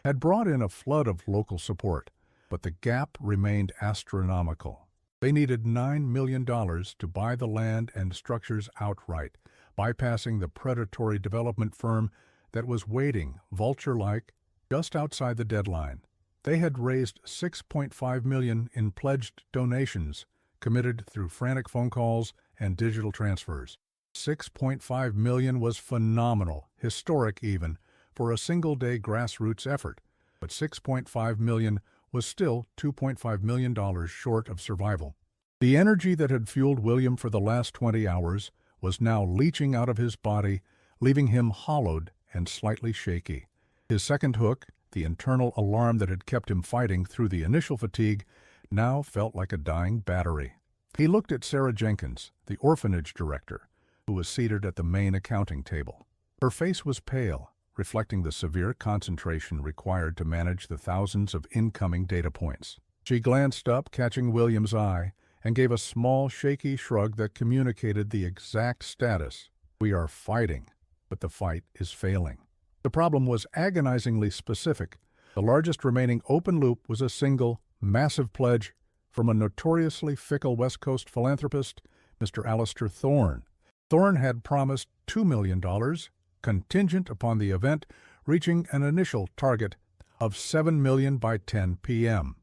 had brought in a flood of local support, but the gap remained astronomical. They needed $9 million to buy the land and structures outright, bypassing the predatory development firm that was waiting, vulture-like, just outside the deadline. They had raised $6.5 million in pledged donations, committed through frantic phone calls and digital transfers. $6.5 million was phenomenal, historic even, for a single-day grassroots effort, but $6.5 million was still $2.5 million short of survival. The energy that had fueled William for the last 20 hours was now leaching out of his body, leaving him hollowed and slightly shaky. His second hook, the internal alarm that had kept him fighting through the initial fatigue, now felt like a dying battery. He looked at Sarah Jenkins, the orphanage director, who was seated at the main accounting table. Her face was pale, reflecting the severe concentration required to manage the thousands of incoming data points. She glanced up, catching William's eye, and gave a small, shaky shrug that communicated the exact status. We are fighting, but the fight is failing. The problem was agonizingly specific. The largest remaining open loop was a single, massive pledge from a notoriously fickle West Coast philanthropist, Mr. Alistair Thorne. Thorne had promised $2 million, contingent upon the event reaching an initial target of $7 million by 10 p.m.,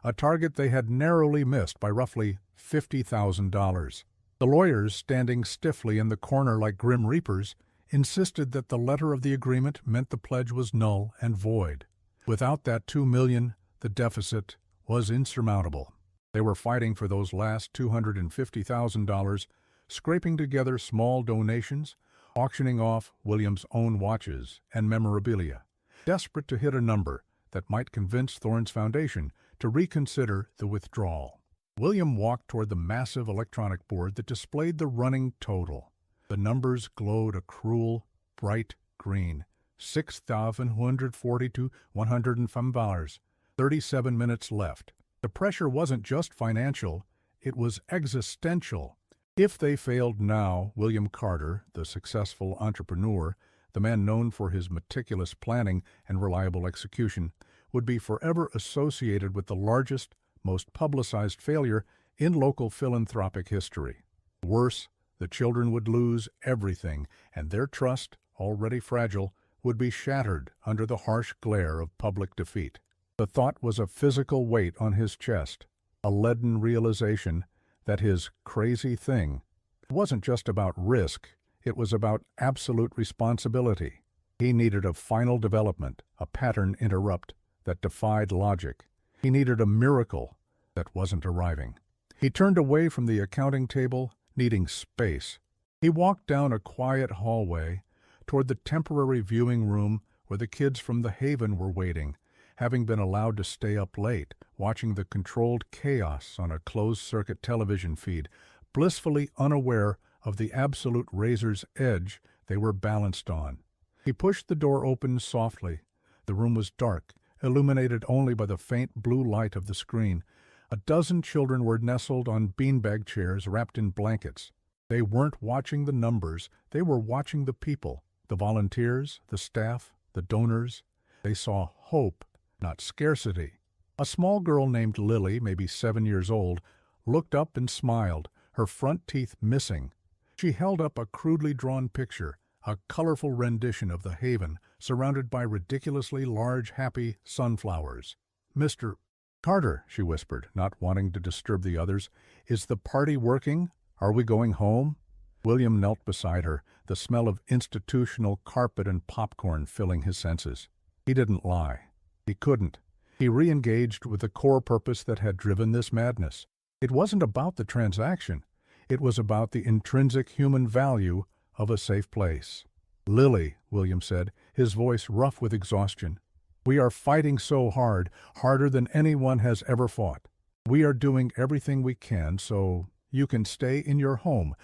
a target they had narrowly missed by roughly $50,000. The lawyers, standing stiffly in the corner like grim reapers, insisted that the letter of the agreement meant the pledge was null and void. Without that $2 million, the deficit was insurmountable. They were fighting for those last $250,000, scraping together small donations, auctioning off William's own watches and memorabilia, desperate to hit a number that might convince Thorne's Foundation to reconsider the withdrawal. William walked toward the massive electronic board that displayed the running total. The numbers glowed a cruel, bright green. $6,142.105. 37 minutes left. The pressure wasn't just financial, it was existential. If they failed now, William Carter, the successful entrepreneur, the man known for his meticulous planning and reliable execution, would be forever associated with the largest, most publicized failure in local philanthropic history. Worse, the children would lose everything, and their trust, already fragile, would be shattered under the harsh glare of public defeat. The thought was a physical weight on his chest, a leaden realization that his crazy thing wasn't just about risk, it was about absolute responsibility. He needed a final development, a pattern interrupt that defied logic. He needed a miracle that wasn't arriving. He turned away from the accounting table, needing space. He walked down a quiet hallway toward the temporary viewing room where the kids from the Haven were waiting, having been allowed to stay up late, watching the controlled chaos on a closed-circuit television feed, blissfully unaware of the absolute razor's edge they were balanced on. He pushed the door open softly. The room was dark, illuminated only by the faint blue light of the screen. A dozen children were nestled on beanbag chairs wrapped in blankets. They weren't watching the numbers, they were watching the people, the volunteers, the staff, the donors. They saw hope, not scarcity. A small girl named Lily, maybe 7 years old, looked up and smiled, her front teeth missing. She held up a crudely drawn picture, a colorful rendition of the Haven, surrounded by ridiculously large, happy sunflowers. "Mr. Carter," she whispered, not wanting to disturb the others, "is the party working? Are we going home?" William knelt beside her, the smell of institutional carpet and popcorn filling his senses. He didn't lie. He couldn't. He re-engaged with the core purpose that had driven this madness. It wasn't about the transaction. It was about the intrinsic human value of a safe place. "Lily," William said, his voice rough with exhaustion, "we are fighting so hard, harder than anyone has ever fought. We are doing everything we can so you can stay in your home."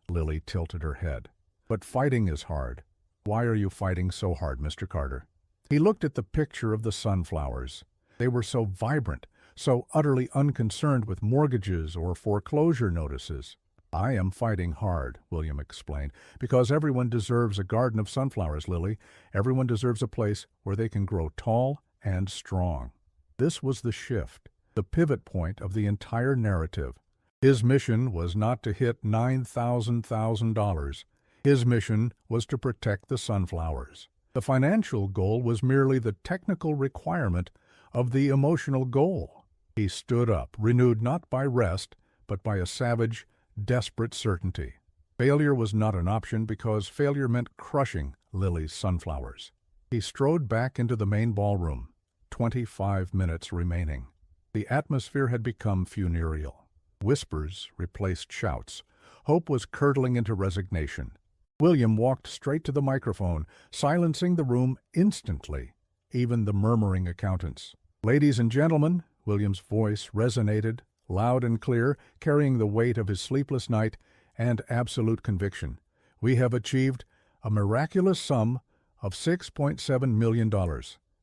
Lily tilted her head. "But fighting is hard. Why are you fighting so hard, Mr. Carter?" He looked at the picture of the sunflowers. They were so vibrant, so utterly unconcerned with mortgages or foreclosure notices. "I am fighting hard," William explained, "because everyone deserves a garden of sunflowers, Lily. Everyone deserves a place where they can grow tall and strong." This was the shift, the pivot point of the entire narrative. His mission was not to hit $9,000. His mission was to protect the sunflowers. The financial goal was merely the technical requirement of the emotional goal. He stood up, renewed not by rest, but by a savage, desperate certainty. Failure was not an option because failure meant crushing Lily's sunflowers. He strode back into the main ballroom. 25 minutes remaining. The atmosphere had become funereal. Whispers replaced shouts. Hope was curdling into resignation. William walked straight to the microphone, silencing the room instantly, even the murmuring accountants. "Ladies and gentlemen," William's voice resonated, loud and clear, carrying the weight of his sleepless night and absolute conviction, "we have achieved a miraculous sum of $6.7 million,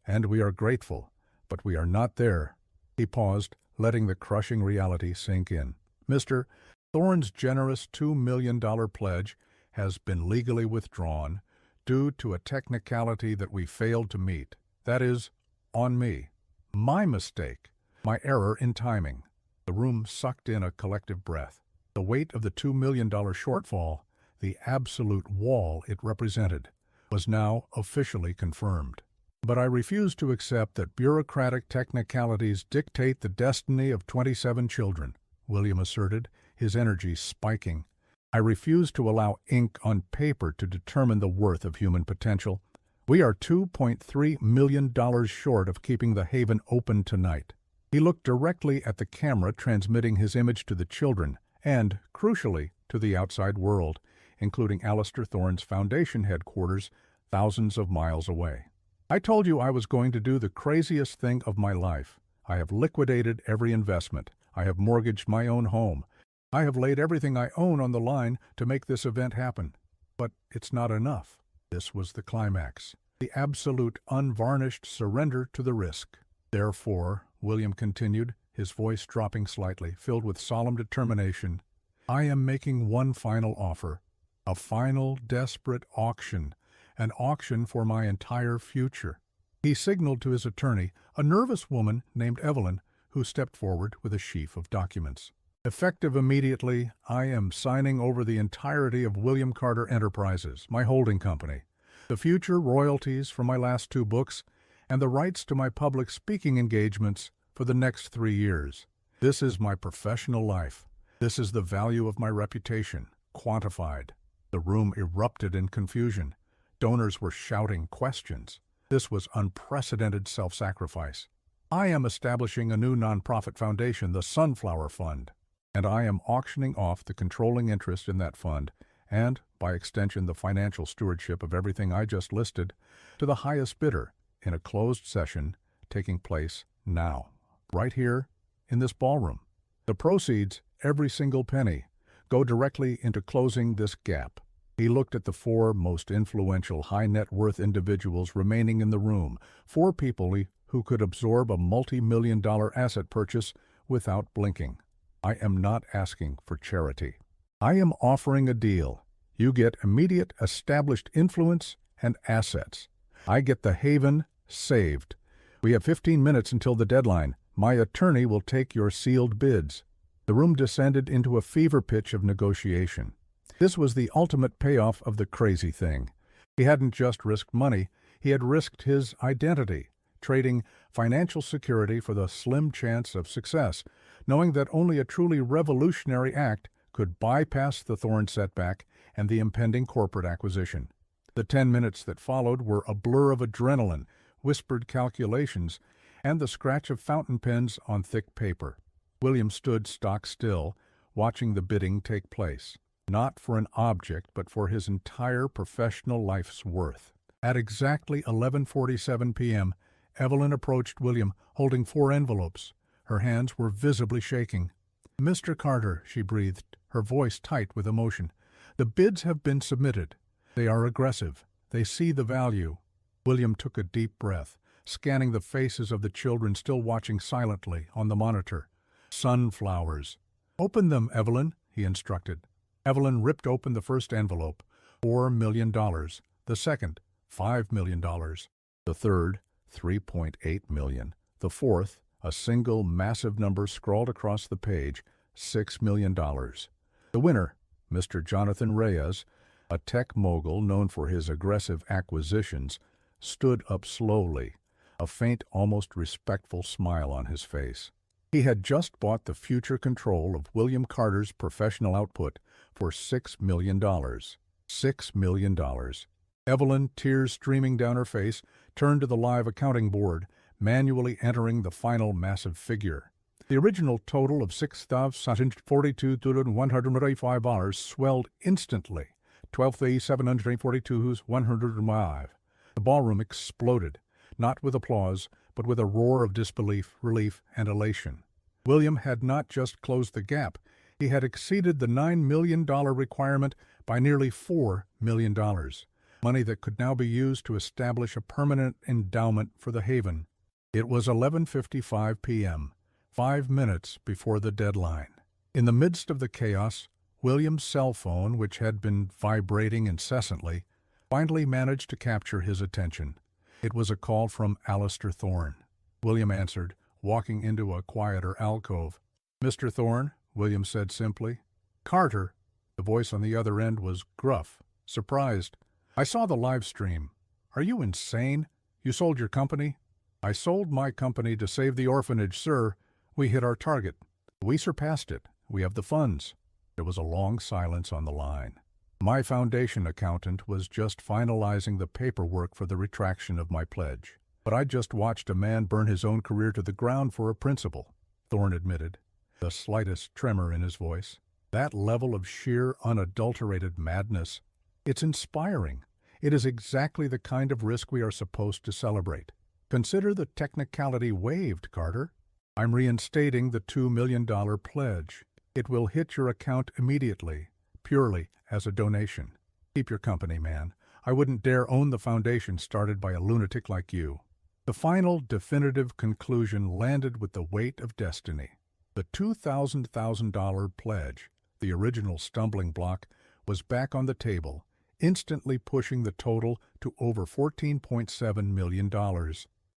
and we are grateful, but we are not there." He paused, letting the crushing reality sink in. "Mr. Thorne's generous $2 million pledge has been legally withdrawn due to a technicality that we failed to meet. That is, on me. My mistake, my error in timing." The room sucked in a collective breath. The weight of the $2 million shortfall, the absolute wall it represented, was now officially confirmed. "But I refuse to accept that bureaucratic technicalities dictate the destiny of 27 children," William asserted, his energy spiking. "I refuse to allow ink on paper to determine the worth of human potential. We are $2.3 million short of keeping the Haven open tonight." He looked directly at the camera transmitting his image to the children and, crucially, to the outside world, including Alistair Thorne's foundation headquarters thousands of miles away. I told you I was going to do the craziest thing of my life. I have liquidated every investment. I have mortgaged my own home. I have laid everything I own on the line to make this event happen. But it's not enough. This was the climax. The absolute, unvarnished surrender to the risk. Therefore, William continued, his voice dropping slightly, filled with solemn determination, I am making one final offer. A final, desperate auction. An auction for my entire future. He signaled to his attorney, a nervous woman named Evelyn, who stepped forward with a sheaf of documents. Effective immediately, I am signing over the entirety of William Carter Enterprises, my holding company, the future royalties for my last 2 books, and the rights to my public speaking engagements for the next 3 years. This is my professional life. This is the value of my reputation, quantified. The room erupted in confusion. Donors were shouting questions. This was unprecedented self-sacrifice. I am establishing a new nonprofit foundation, the Sunflower Fund, and I am auctioning off the controlling interest in that fund and, by extension, the financial stewardship of everything I just listed to the highest bidder in a closed session taking place now, right here in this ballroom. The proceeds, every single penny, go directly into closing this gap. He looked at the 4 most influential high-net-worth individuals remaining in the room, 4 people who could absorb a multi-million-dollar asset purchase without blinking. I am not asking for charity. I am offering a deal. You get immediate established influence and assets. I get the haven saved. We have 15 minutes until the deadline. My attorney will take your sealed bids. The room descended into a fever pitch of negotiation. This was the ultimate payoff of the crazy thing. He hadn't just risked money, he had risked his identity, trading financial security for the slim chance of success, knowing that only a truly revolutionary act could bypass the Thorne setback and the impending corporate acquisition. The 10 minutes that followed were a blur of adrenaline, whispered calculations, and the scratch of fountain pens on thick paper. William stood stock still, watching the bidding take place. Not for an object, but for his entire professional life's worth. At exactly 11:47 p.m., Evelyn approached William, holding 4 envelopes. Her hands were visibly shaking. "Mr. Carter," she breathed, her voice tight with emotion, "the bids have been submitted. They are aggressive. They see the value." William took a deep breath, scanning the faces of the children still watching silently on the monitor. Sunflowers. "Open them, Evelyn," he instructed. Evelyn ripped open the first envelope, $4 million, the second, $5 million, the third, $3.8 million, the fourth, a single massive number scrawled across the page, $6 million. The winner, Mr. Jonathan Reyes, a tech mogul known for his aggressive acquisitions, stood up slowly, a faint, almost respectful smile on his face. He had just bought the future control of William Carter's professional output for $6 million. $6 million. Evelyn, tears streaming down her face, turned to the live accounting board, manually entering the final massive figure. The original total of $6,742,185 swelled instantly. $12,742,105. The ballroom exploded, not with applause, but with a roar of disbelief, relief, and elation. William had not just closed the gap, he had exceeded the $9 million requirement by nearly $4 million, money that could now be used to establish a permanent endowment for the haven. It was 11:55 p.m., 5 minutes before the deadline. In the midst of the chaos, William's cell phone, which had been vibrating incessantly, finally managed to capture his attention. It was a call from Alistair Thorne. William answered, walking into a quieter alcove. "Mr. Thorne," William said simply. "Carter." The voice on the other end was gruff, surprised. "I saw the live stream. Are you insane? You sold your company?" "I sold my company to save the orphanage, sir. We hit our target. We surpassed it. We have the funds." There was a long silence on the line. "My foundation accountant was just finalizing the paperwork for the retraction of my pledge. But I just watched a man burn his own career to the ground for a principle, Thorne admitted, the slightest tremor in his voice. That level of sheer, unadulterated madness, it's inspiring. It is exactly the kind of risk we are supposed to celebrate. Consider the technicality waived, Carter. I'm reinstating the $2 million pledge. It will hit your account immediately, purely as a donation. Keep your company, man. I wouldn't dare own the foundation started by a lunatic like you. The final, definitive conclusion landed with the weight of destiny. The $2,000 pledge, the original stumbling block, was back on the table, instantly pushing the total to over $14.7 million.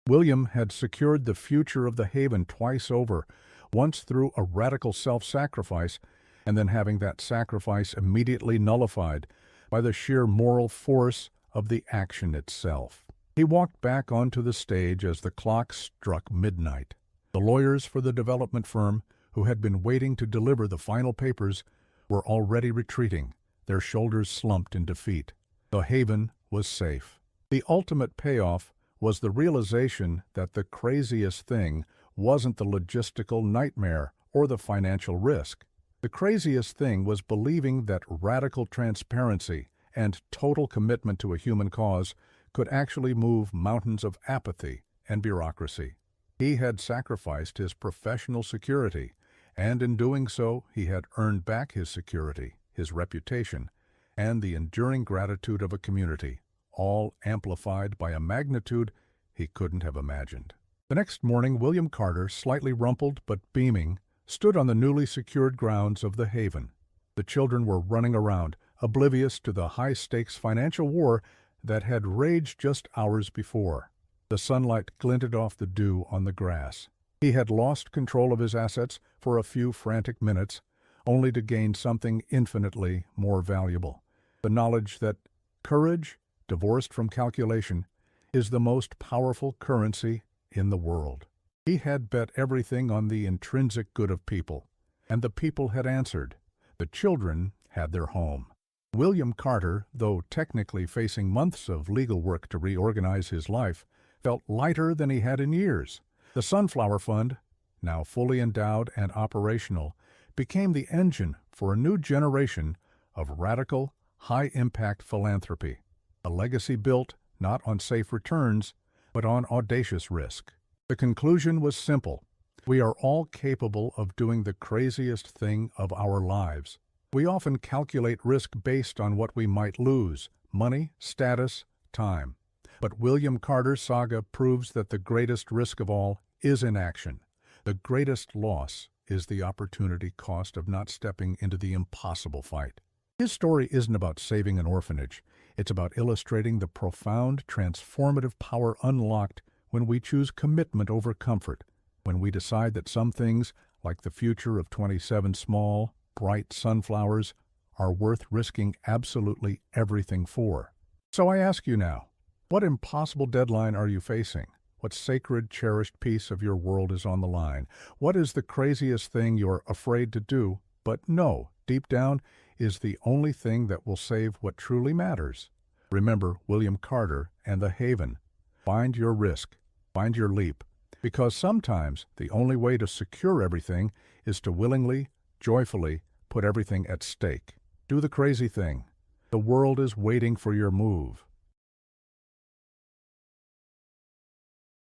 William had secured the future of the Haven twice over, once through a radical self-sacrifice, and then having that sacrifice immediately nullified by the sheer moral force of the action itself. He walked back onto the stage as the clock struck midnight. The lawyers for the development firm, who had been waiting to deliver the final papers, were already retreating, their shoulders slumped in defeat. The Haven was safe. The ultimate payoff was the realization that the craziest thing wasn't the logistical nightmare or the financial risk. The craziest thing was believing that radical transparency and total commitment to a human cause could actually move mountains of apathy and bureaucracy. He had sacrificed his professional security, and in doing so he had earned back his security, his reputation, and the enduring gratitude of a community, all amplified by a magnitude he couldn't have imagined. The next morning, William Carter, slightly rumpled but beaming, stood on the newly secured grounds of the Haven. The children were running around, oblivious to the high-stakes financial war that had raged just hours before. The sunlight glinted off the dew on the grass. He had lost control of his assets for a few frantic minutes, only to gain something infinitely more valuable: the knowledge that courage, divorced from calculation, is the most powerful currency in the world. He had bet everything on the intrinsic good of people, and the people had answered. The children had their home. William Carter, though technically facing months of legal work to reorganize his life, felt lighter than he had in years. The Sunflower Fund, now fully endowed and operational, became the engine for a new generation of radical, high-impact philanthropy, a legacy built not on safe returns, but on audacious risk. The conclusion was simple. We are all capable of doing the craziest thing of our lives. We often calculate risk based on what we might lose: money, status, time. But William Carter's saga proves that the greatest risk of all is inaction. The greatest loss is the opportunity cost of not stepping into the impossible fight. His story isn't about saving an orphanage. It's about illustrating the profound, transformative power unlocked when we choose commitment over comfort, when we decide that some things, like the future of 27 small, bright sunflowers, are worth risking absolutely everything for. So I ask you now, what impossible deadline are you facing? What sacred, cherished piece of your world is on the line? What is the craziest thing you're afraid to do, but know, deep down, is the only thing that will save what truly matters? Remember William Carter and the Haven. Find your risk, find your leap, because sometimes the only way to secure everything is to willingly, joyfully put everything at stake. Do the crazy thing. The world is waiting for your move.